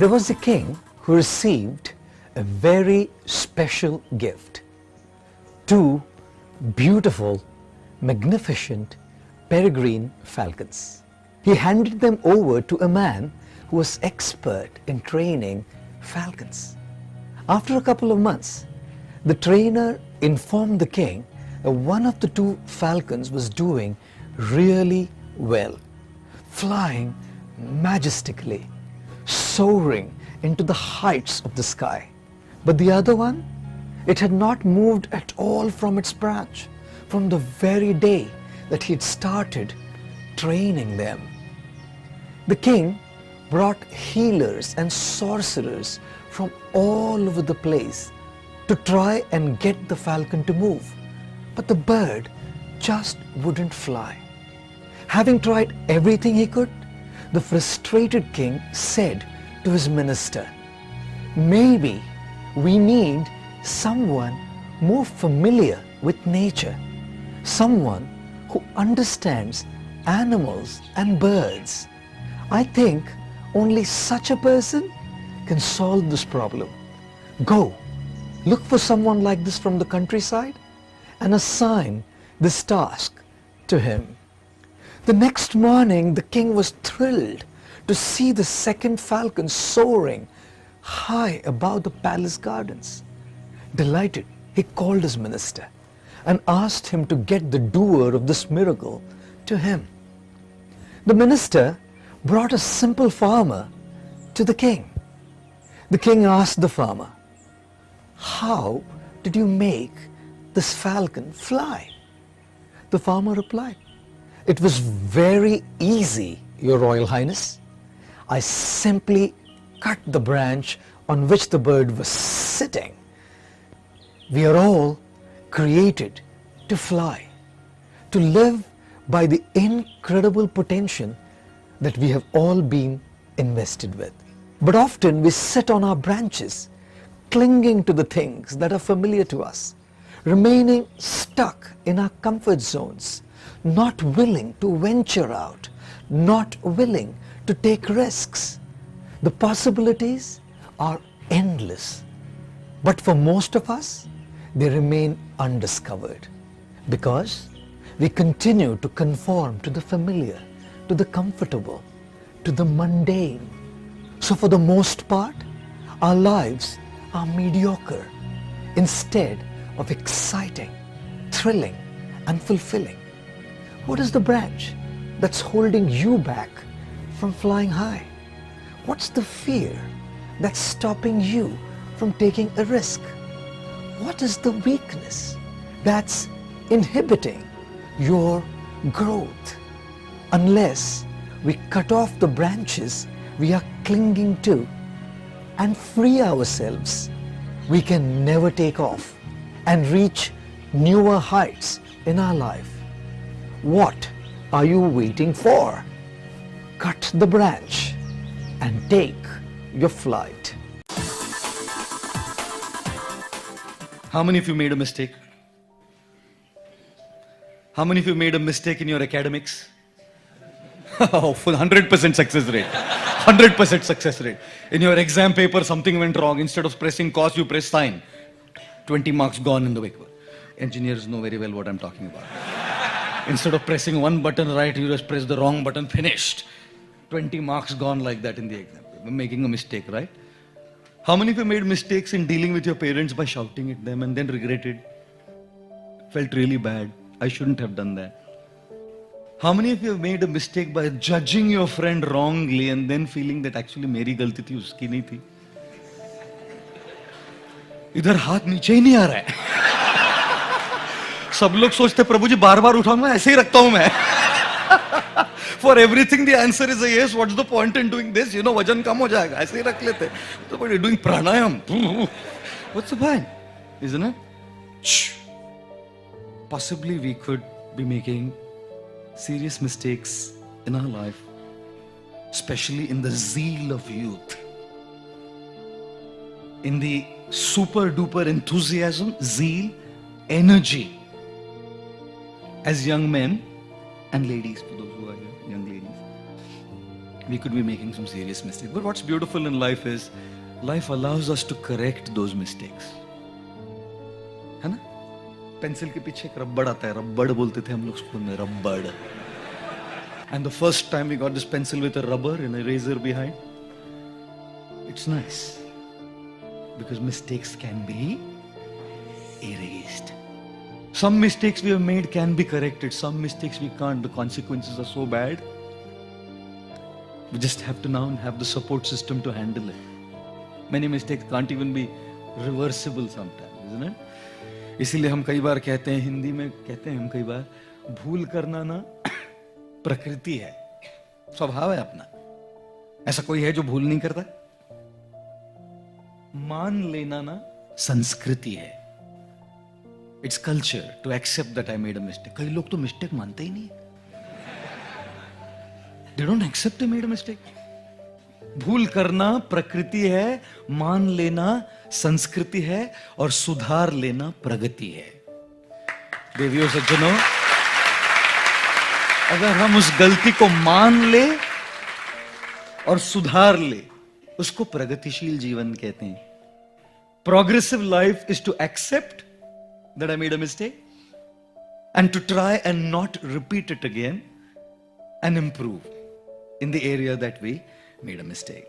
There was a king who received a very special gift. Two beautiful, magnificent, peregrine falcons. He handed them over to a man who was expert in training falcons. After a couple of months, the trainer informed the king that one of the two falcons was doing really well, flying majestically, soaring into the heights of the sky. But the other one, it had not moved at all from its branch from the very day that he had started training them. The king brought healers and sorcerers from all over the place to try and get the falcon to move. But the bird just wouldn't fly. Having tried everything he could, the frustrated king said to his minister, "Maybe we need someone more familiar with nature, someone who understands animals and birds. I think only such a person can solve this problem. Go, look for someone like this from the countryside and assign this task to him." The next morning, the king was thrilled to see the second falcon soaring high above the palace gardens. Delighted, he called his minister and asked him to get the doer of this miracle to him. The minister brought a simple farmer to the king. The king asked the farmer, "How did you make this falcon fly?" The farmer replied, "It was very easy, Your Royal Highness. I simply cut the branch on which the bird was sitting. We are all created to fly, to live by the incredible potential that we have all been invested with. But often we sit on our branches, clinging to the things that are familiar to us, remaining stuck in our comfort zones, not willing to venture out, not willing to take risks. The possibilities are endless, but for most of us, they remain undiscovered because we continue to conform to the familiar, to the comfortable, to the mundane. So for the most part, our lives are mediocre instead of exciting, thrilling, and fulfilling. What is the branch that's holding you back from flying high? What's the fear that's stopping you from taking a risk? What is the weakness that's inhibiting your growth? Unless we cut off the branches we are clinging to and free ourselves, we can never take off and reach newer heights in our life. What are you waiting for? Cut the branch and take your flight. How many of you made a mistake? How many of you made a mistake in your academics? Oh, full 100% success rate. 100% success rate. In your exam paper, something went wrong. Instead of pressing cos, you press sine. 20 marks gone in the paper. Engineers know very well what I'm talking about. Instead of pressing one button right, you just press the wrong button, finished. 20 marks gone like that in the exam. Making a mistake, right? How many of you made mistakes in dealing with your parents by shouting at them and then regretted? Felt really bad. I shouldn't have done that. How many of you have made a mistake by judging your friend wrongly and then feeling that actually मेरी गलती थी, उसकी नहीं थी? इधर हाथ नीचे ही नहीं आ रहा है. सब लोग सोचते प्रभु जी बार-बार उठाऊंगा, ऐसे ही रखता हूं मैं. For everything the answer is a yes. What's the point in doing this? You know, वजन कम हो जाएगा. ऐसे ही रख लेते. So but you're doing pranayam. What's the point? Isn't it? Shh. Possibly we could be making serious mistakes in our life, especially in the zeal of youth, in the super duper enthusiasm, zeal, energy as young men and ladies, for those who are here, young ladies. we could be making some serious mistakes. But what's beautiful in life is, life allows us to correct those mistakes. है ना? Pencil के पीछे एक रबड़ आता है, रबड़ बोलते थे हम लोग स्कूल में, रबड़. And the first time we got this pencil with a rubber and a razor behind, it's nice. Because mistakes can be erased. Some mistakes we have made can be corrected. Some mistakes we can't. The consequences are so bad. We just have to now have the support system to handle it. Many mistakes can't even be reversible sometimes, isn't it? इसीलिए हम कई बार कहते हैं, हिंदी में कहते हैं हम कई बार, भूल करना ना प्रकृति है, स्वभाव है अपना. ऐसा कोई है जो भूल नहीं करता? मान लेना ना संस्कृति है. It's culture to accept that I made a mistake. कई लोग तो मिस्टेक मानते ही नहीं. They don't accept they made a mistake. भूल करना प्रकृति है, मान लेना संस्कृति है, और सुधार लेना प्रगति है. देवियों सज्जनों, अगर हम उस गलती को मान ले और सुधार ले, उसको प्रगतिशील जीवन कहते हैं. Progressive life is to accept that I made a mistake and to try and not repeat it again and improve in the area that we made a mistake.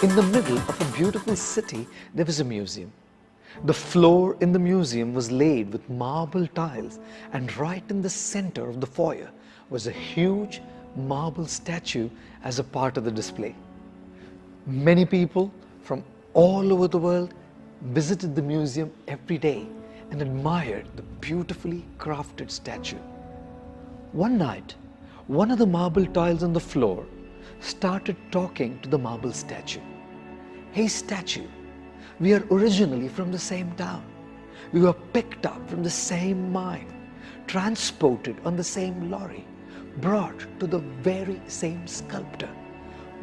In the middle of a beautiful city, there was a museum. The floor in the museum was laid with marble tiles, and right in the center of the foyer was a huge marble statue as a part of the display. Many people from all over the world visited the museum every day and admired the beautifully crafted statue. One night, one of the marble tiles on the floor started talking to the marble statue. "Hey statue, we are originally from the same town. We were picked up from the same mine, transported on the same lorry, brought to the very same sculptor.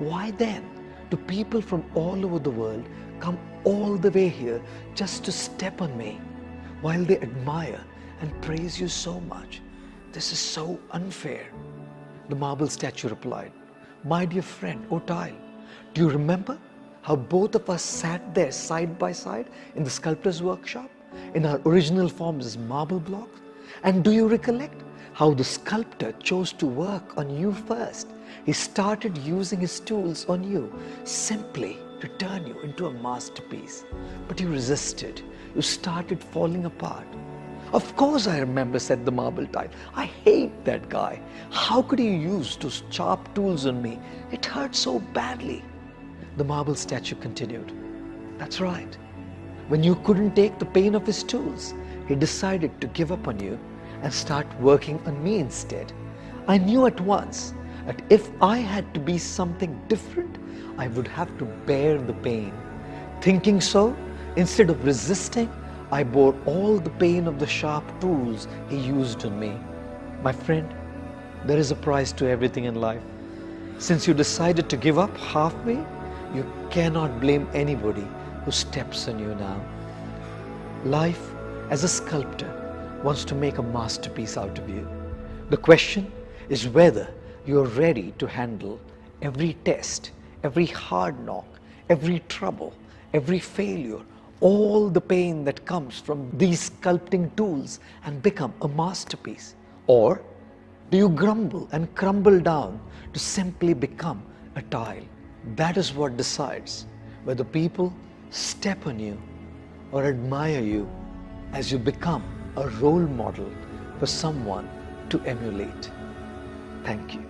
Why then do people from all over the world come all the way here just to step on me while they admire and praise you so much? This is so unfair." The marble statue replied, "My dear friend, O tile, do you remember how both of us sat there side by side in the sculptor's workshop in our original forms as marble blocks? And do you recollect how the sculptor chose to work on you first? He started using his tools on you simply to turn you into a masterpiece. But you resisted. You started falling apart." "Of course I remember," said the marble tile. "I hate that guy. How could he use those sharp tools on me? It hurt so badly." The marble statue continued, "That's right. When you couldn't take the pain of his tools, he decided to give up on you and start working on me instead. I knew at once that if I had to be something different, I would have to bear the pain. Thinking so, instead of resisting, I bore all the pain of the sharp tools he used on me." My friend, there is a price to everything in life. Since you decided to give up halfway, you cannot blame anybody who steps on you now. Life, as a sculptor, wants to make a masterpiece out of you. The question is whether you are ready to handle every test, every hard knock, every trouble, every failure, all the pain that comes from these sculpting tools and become a masterpiece. Or do you grumble and crumble down to simply become a tile? That is what decides whether people step on you or admire you as you become a role model for someone to emulate. Thank you.